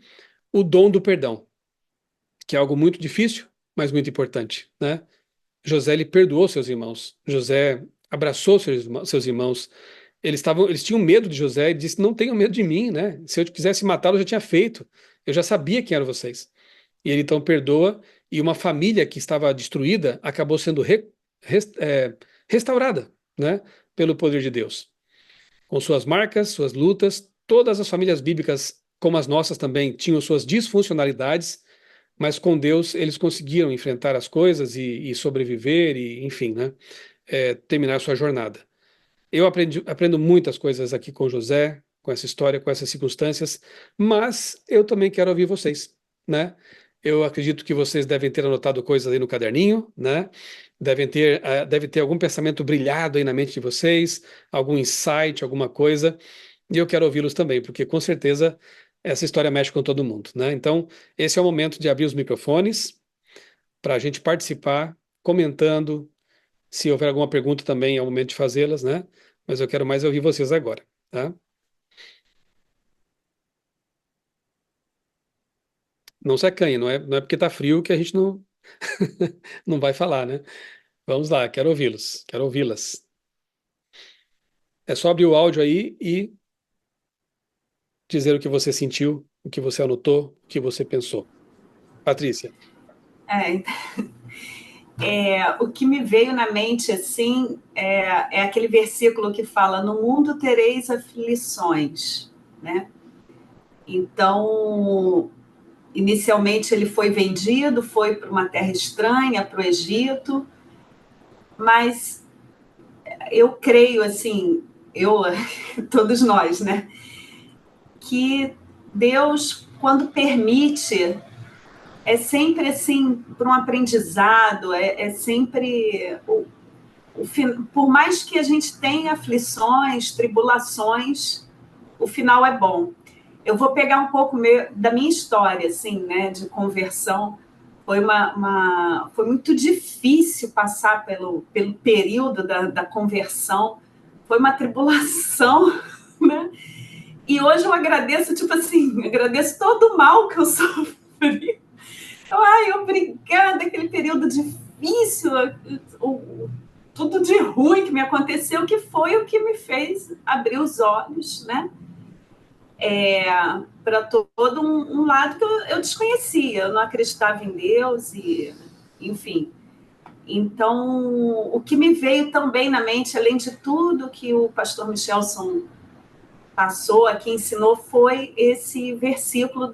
o dom do perdão, que é algo muito difícil, mas muito importante, né? José ele perdoou seus irmãos. José abraçou seus irmãos. Eles tinham medo de José e disse: "Não tenham medo de mim, né? Se eu quisesse matá-lo, eu já tinha feito. Eu já sabia quem eram vocês." E ele então perdoa e uma família que estava destruída acabou sendo res- é, restaurada, né? Pelo poder de Deus, com suas marcas, suas lutas. Todas as famílias bíblicas, como as nossas também, tinham suas disfuncionalidades, mas com Deus eles conseguiram enfrentar as coisas e sobreviver e, enfim, né, terminar sua jornada. Eu aprendo muitas coisas aqui com José, com essa história, com essas circunstâncias, mas eu também quero ouvir vocês, né? Eu acredito que vocês devem ter anotado coisas aí no caderninho, né? Deve ter algum pensamento brilhado aí na mente de vocês, algum insight, alguma coisa, e eu quero ouvi-los também, porque com certeza essa história mexe com todo mundo, né? Então, esse é o momento de abrir os microfones para a gente participar, comentando. Se houver alguma pergunta também é o momento de fazê-las, né? Mas eu quero mais ouvir vocês agora, tá? Não se acanhe, não é porque tá frio que a gente não, não vai falar, né? Vamos lá, quero ouvi-los, quero ouvi-las. É só abrir o áudio aí e dizer o que você sentiu, o que você anotou, o que você pensou. Patrícia. É, o que me veio na mente assim é aquele versículo que fala: no mundo tereis aflições, né? Então, inicialmente ele foi vendido, foi para uma terra estranha, para o Egito, mas eu creio assim, todos nós, né, que Deus, quando permite, é sempre assim para um aprendizado, é sempre por mais que a gente tenha aflições, tribulações, o final é bom. Eu vou pegar um pouco da minha história, assim, né, de conversão. Foi muito difícil passar pelo período da conversão. Foi uma tribulação, né? E hoje eu agradeço, tipo assim, agradeço todo o mal que eu sofri. Então, obrigada, aquele período difícil, tudo de ruim que me aconteceu, que foi o que me fez abrir os olhos, né? Para todo um lado que eu desconhecia, eu não acreditava em Deus, e, enfim. Então, o que me veio também na mente, além de tudo que o pastor Michelson passou aqui, ensinou, foi esse versículo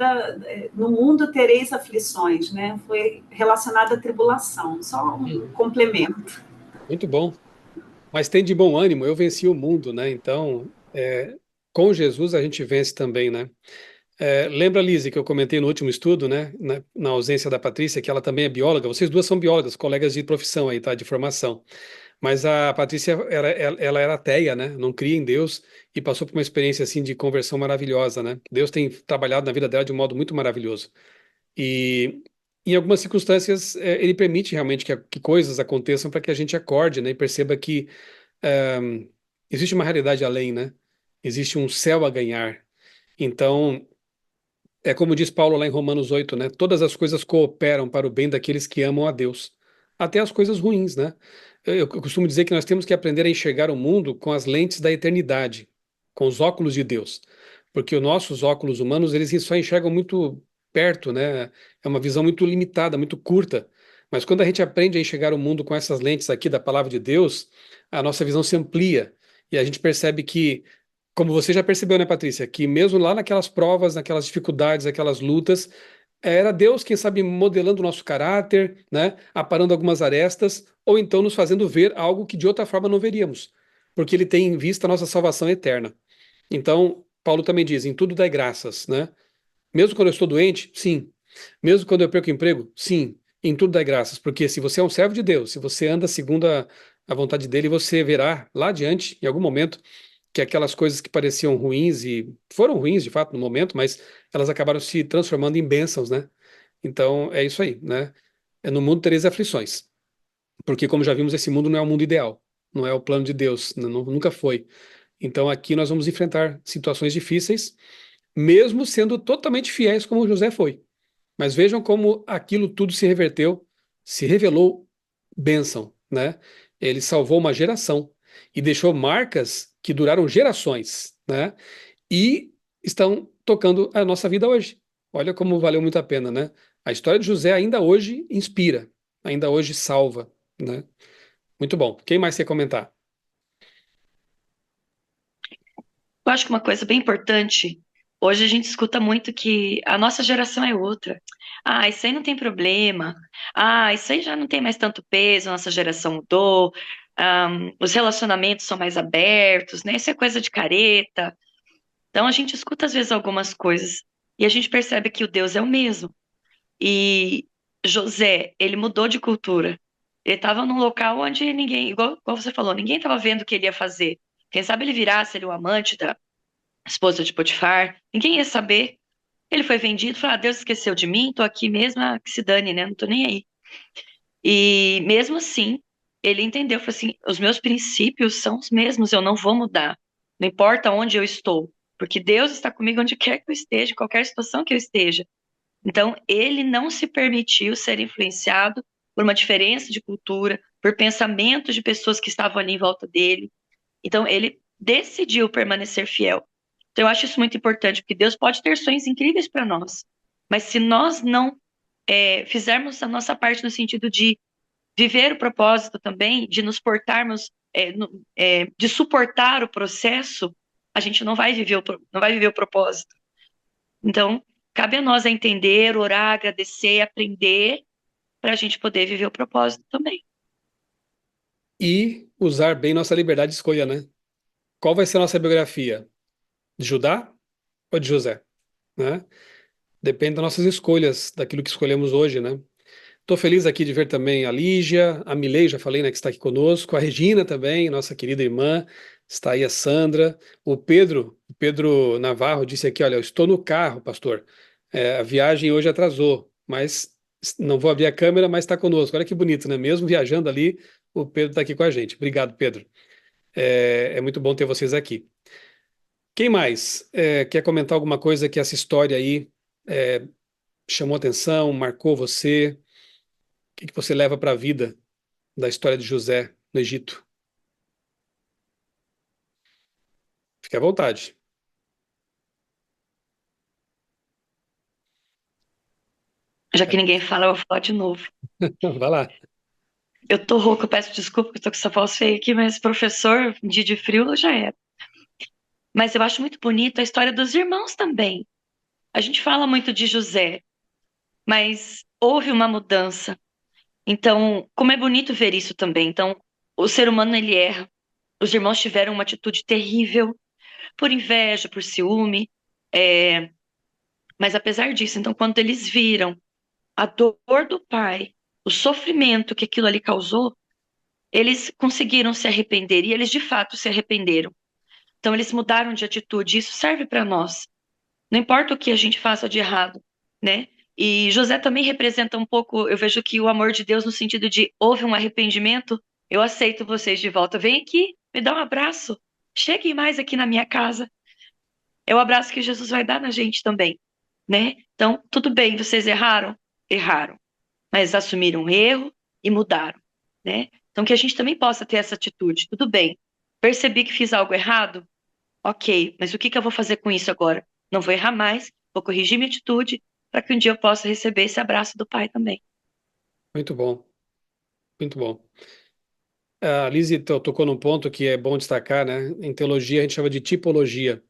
no mundo tereis aflições, né? Foi relacionado à tribulação, só um complemento. Muito bom. Mas tem de bom ânimo, eu venci o mundo, né? Então, com Jesus a gente vence também, né? Lembra, Lise, que eu comentei no último estudo, né? Na ausência da Patrícia, que ela também é bióloga. Vocês duas são biólogas, colegas de profissão aí, tá? De formação. Mas a Patrícia, ela era ateia, né? Não cria em Deus e passou por uma experiência assim de conversão maravilhosa, né? Deus tem trabalhado na vida dela de um modo muito maravilhoso. E em algumas circunstâncias, ele permite realmente que coisas aconteçam para que a gente acorde, né? E perceba que eh, existe uma realidade além, né? Existe um céu a ganhar. Então, é como diz Paulo lá em Romanos 8, né? Todas as coisas cooperam para o bem daqueles que amam a Deus. Até as coisas ruins, né? Eu costumo dizer que nós temos que aprender a enxergar o mundo com as lentes da eternidade, com os óculos de Deus. Porque os nossos óculos humanos, eles só enxergam muito perto, né? É uma visão muito limitada, muito curta. Mas quando a gente aprende a enxergar o mundo com essas lentes aqui da palavra de Deus, a nossa visão se amplia e a gente percebe que como você já percebeu, né, Patrícia, que mesmo lá naquelas provas, naquelas dificuldades, aquelas lutas, era Deus, quem sabe, modelando o nosso caráter, né, aparando algumas arestas, ou então nos fazendo ver algo que de outra forma não veríamos, porque Ele tem em vista a nossa salvação eterna. Então, Paulo também diz: em tudo dai graças, né? Mesmo quando eu estou doente, sim. Mesmo quando eu perco o emprego, sim. Em tudo dai graças, porque se você é um servo de Deus, se você anda segundo a vontade dele, você verá lá adiante, em algum momento, que aquelas coisas que pareciam ruins e foram ruins de fato no momento, mas elas acabaram se transformando em bênçãos, né? Então é isso aí, né? No mundo tereis aflições, porque como já vimos, esse mundo não é o mundo ideal, não é o plano de Deus, nunca foi. Então aqui nós vamos enfrentar situações difíceis, mesmo sendo totalmente fiéis como José foi. Mas vejam como aquilo tudo se reverteu, se revelou bênção, né? Ele salvou uma geração e deixou marcas que duraram gerações, né? E estão tocando a nossa vida hoje. Olha como valeu muito a pena, né? A história de José ainda hoje inspira, ainda hoje salva, né? Muito bom. Quem mais quer comentar? Eu acho que uma coisa bem importante, hoje a gente escuta muito que a nossa geração é outra. Ah, isso aí não tem problema. Ah, isso aí já não tem mais tanto peso, a nossa geração mudou. Os relacionamentos são mais abertos, né? Isso é coisa de careta. Então a gente escuta às vezes algumas coisas e a gente percebe que o Deus é o mesmo. E José, ele mudou de cultura. Ele estava num local onde ninguém, igual você falou, ninguém estava vendo o que ele ia fazer. Quem sabe ele virasse ele o amante da esposa de Potifar, ninguém ia saber. Ele foi vendido, falou: ah, Deus esqueceu de mim, tô aqui mesmo, ah, que se dane, né? Não tô nem aí. E mesmo assim, ele entendeu, falou assim: os meus princípios são os mesmos, eu não vou mudar. Não importa onde eu estou, porque Deus está comigo onde quer que eu esteja, em qualquer situação que eu esteja. Então, ele não se permitiu ser influenciado por uma diferença de cultura, por pensamentos de pessoas que estavam ali em volta dele. Então, ele decidiu permanecer fiel. Então, eu acho isso muito importante, porque Deus pode ter sonhos incríveis para nós, mas se nós não fizermos a nossa parte no sentido de viver o propósito também, de nos portarmos, de suportar o processo, a gente não vai viver não vai viver o propósito. Então, cabe a nós entender, orar, agradecer, aprender, para a gente poder viver o propósito também. E usar bem nossa liberdade de escolha, né? Qual vai ser a nossa biografia? De Judá ou de José? Né? Depende das nossas escolhas, daquilo que escolhemos hoje, né? Estou feliz aqui de ver também a Lígia, a Milei, já falei, né, que está aqui conosco, a Regina também, nossa querida irmã, está aí a Sandra, o Pedro Navarro disse aqui, olha, eu estou no carro, pastor, a viagem hoje atrasou, mas não vou abrir a câmera, mas está conosco, olha que bonito, né, mesmo viajando ali, o Pedro está aqui com a gente, obrigado, Pedro, é muito bom ter vocês aqui. Quem mais quer comentar alguma coisa que essa história aí é, chamou atenção, marcou você? O que que você leva para a vida da história de José no Egito? Fique à vontade. Já que ninguém fala, eu vou falar de novo. Vai lá. Eu tô rouca, eu peço desculpa, que eu tô com essa voz feia aqui, mas professor, dia de frio já era. Mas eu acho muito bonito a história dos irmãos também. A gente fala muito de José, mas houve uma mudança. Então, como é bonito ver isso também. Então, o ser humano, ele erra. Os irmãos tiveram uma atitude terrível, por inveja, por ciúme, mas apesar disso, então, quando eles viram a dor do pai, o sofrimento que aquilo ali causou, eles conseguiram se arrepender e eles de fato se arrependeram. Então, eles mudaram de atitude. Isso serve para nós. Não importa o que a gente faça de errado, né? E José também representa um pouco, eu vejo que o amor de Deus no sentido de houve um arrependimento, eu aceito vocês de volta. Vem aqui, me dá um abraço. Cheguem mais aqui na minha casa. É o abraço que Jesus vai dar na gente também, né? Então, tudo bem, vocês erraram? Erraram, mas assumiram o erro e mudaram, né? Então, que a gente também possa ter essa atitude. Tudo bem, percebi que fiz algo errado? Ok, mas o que que eu vou fazer com isso agora? Não vou errar mais, vou corrigir minha atitude para que um dia eu possa receber esse abraço do Pai também. Muito bom, muito bom. A Lizzie tocou num ponto que é bom destacar, né? Em teologia a gente chama de tipologia.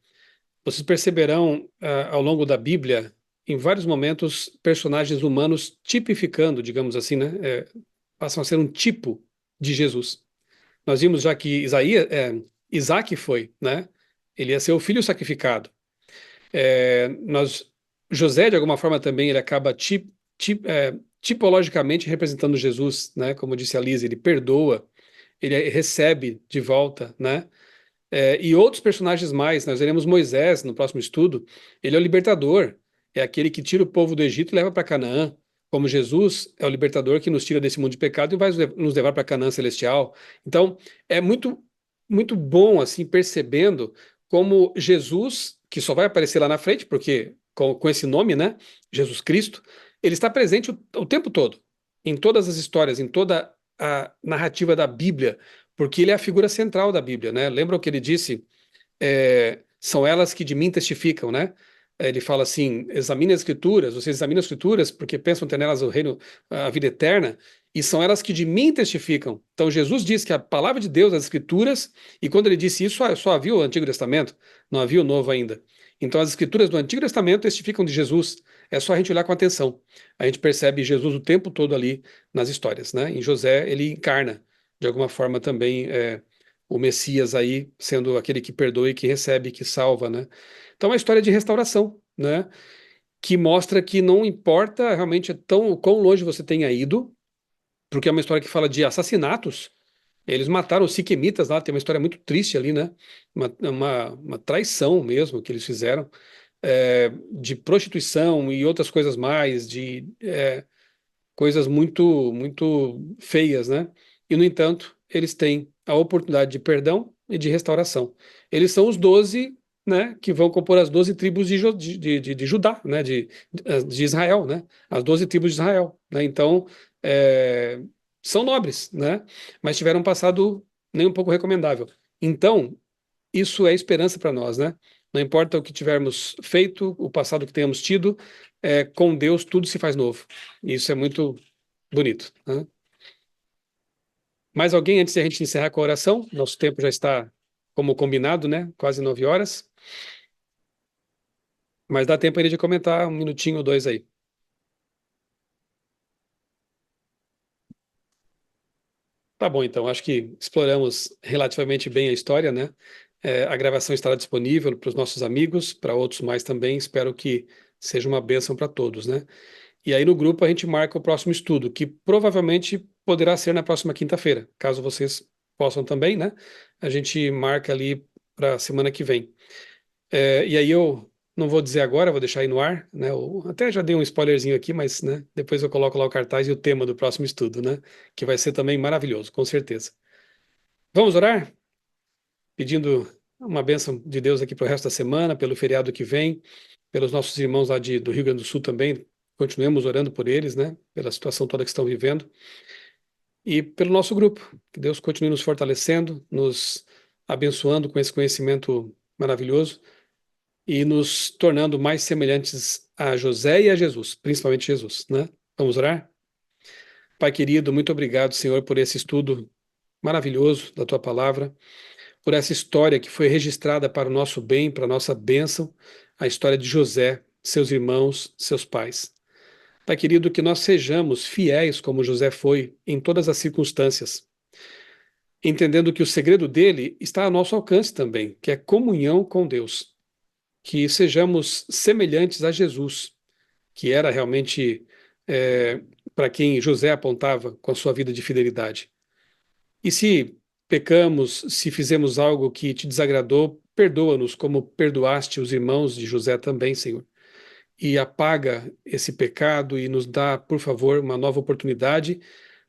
Vocês perceberão ao longo da Bíblia, em vários momentos, personagens humanos tipificando, digamos assim, né? Passam a ser um tipo de Jesus. Nós vimos já que Isaac foi, né? Ele ia ser o filho sacrificado. José, de alguma forma, também ele acaba tipologicamente representando Jesus, né? Como disse a Lisa, ele perdoa, ele recebe de volta, né? E outros personagens mais, nós veremos Moisés no próximo estudo, ele é o libertador, é aquele que tira o povo do Egito e leva para Canaã, como Jesus é o libertador que nos tira desse mundo de pecado e vai nos levar para Canaã celestial. Então, é muito, muito bom, assim, percebendo como Jesus, que só vai aparecer lá na frente, porque com esse nome, né, Jesus Cristo, ele está presente o tempo todo, em todas as histórias, em toda a narrativa da Bíblia, porque ele é a figura central da Bíblia, né? Lembra o que ele disse? São elas que de mim testificam, né? Ele fala assim: examine as Escrituras, vocês examinam as Escrituras porque pensam ter nelas o reino, a vida eterna, e são elas que de mim testificam. Então Jesus diz que a palavra de Deus, as Escrituras, e quando ele disse isso, só havia o Antigo Testamento, não havia o Novo ainda. Então as Escrituras do Antigo Testamento testificam de Jesus. É só a gente olhar com atenção. A gente percebe Jesus o tempo todo ali nas histórias, né? Em José ele encarna de alguma forma também o Messias aí sendo aquele que perdoa e que recebe, que salva, né? Então é uma história de restauração, né? Que mostra que não importa realmente quão longe você tenha ido, porque é uma história que fala de assassinatos. Eles mataram os siquemitas lá, tem uma história muito triste ali, né? Uma traição mesmo que eles fizeram, de prostituição e outras coisas mais, de coisas muito, muito feias, né? E, no entanto, eles têm a oportunidade de perdão e de restauração. Eles são os 12, né, que vão compor as 12 tribos de Judá, né, de Israel, né? As 12 tribos de Israel, né? Então, são nobres, né? Mas tiveram um passado nem um pouco recomendável. Então, isso é esperança para nós, né? Não importa o que tivermos feito, o passado que tenhamos tido, com Deus tudo se faz novo. E isso é muito bonito, né? Mais alguém antes de a gente encerrar com a oração? Nosso tempo já está como combinado, né? Quase 9 horas. Mas dá tempo ainda de comentar um minutinho ou dois aí. Tá bom, então. Acho que exploramos relativamente bem a história, né? A gravação estará disponível para os nossos amigos, para outros mais também. Espero que seja uma bênção para todos, né? E aí no grupo a gente marca o próximo estudo, que provavelmente poderá ser na próxima quinta-feira, caso vocês possam também, né? A gente marca ali para a semana que vem. E aí eu não vou dizer agora, vou deixar aí no ar, né? Eu até já dei um spoilerzinho aqui, mas, né, depois eu coloco lá o cartaz e o tema do próximo estudo, né? Que vai ser também maravilhoso, com certeza. Vamos orar? Pedindo uma bênção de Deus aqui para o resto da semana, pelo feriado que vem, pelos nossos irmãos lá do Rio Grande do Sul também. Continuemos orando por eles, né? Pela situação toda que estão vivendo. E pelo nosso grupo. Que Deus continue nos fortalecendo, nos abençoando com esse conhecimento maravilhoso e nos tornando mais semelhantes a José e a Jesus, principalmente Jesus, né? Vamos orar? Pai querido, muito obrigado, Senhor, por esse estudo maravilhoso da tua palavra, por essa história que foi registrada para o nosso bem, para a nossa bênção, a história de José, seus irmãos, seus pais. Pai querido, que nós sejamos fiéis como José foi em todas as circunstâncias. entendendo que o segredo dele está ao nosso alcance também, que é comunhão com Deus. Que sejamos semelhantes a Jesus, que era realmente para quem José apontava com a sua vida de fidelidade. E se pecamos, se fizemos algo que te desagradou, perdoa-nos, como perdoaste os irmãos de José também, Senhor. E apaga esse pecado e nos dá, por favor, uma nova oportunidade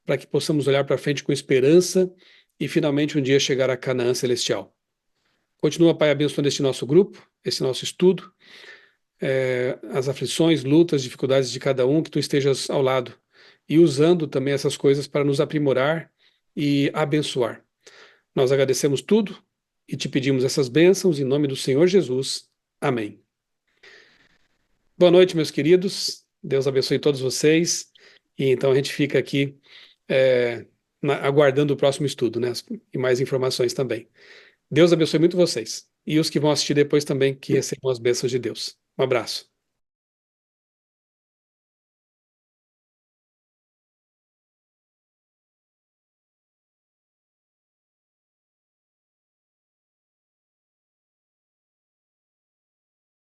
para que possamos olhar para frente com esperança e finalmente um dia chegar a Canaã celestial. Continua, Pai, abençoando este nosso grupo, esse nosso estudo, as aflições, lutas, dificuldades de cada um, que Tu estejas ao lado e usando também essas coisas para nos aprimorar e abençoar. Nós agradecemos tudo e te pedimos essas bênçãos em nome do Senhor Jesus. Amém. Boa noite, meus queridos. Deus abençoe todos vocês. E então a gente fica aqui aguardando o próximo estudo, né? E mais informações também. Deus abençoe muito vocês. E os que vão assistir depois também, que recebam as bênçãos de Deus. Um abraço.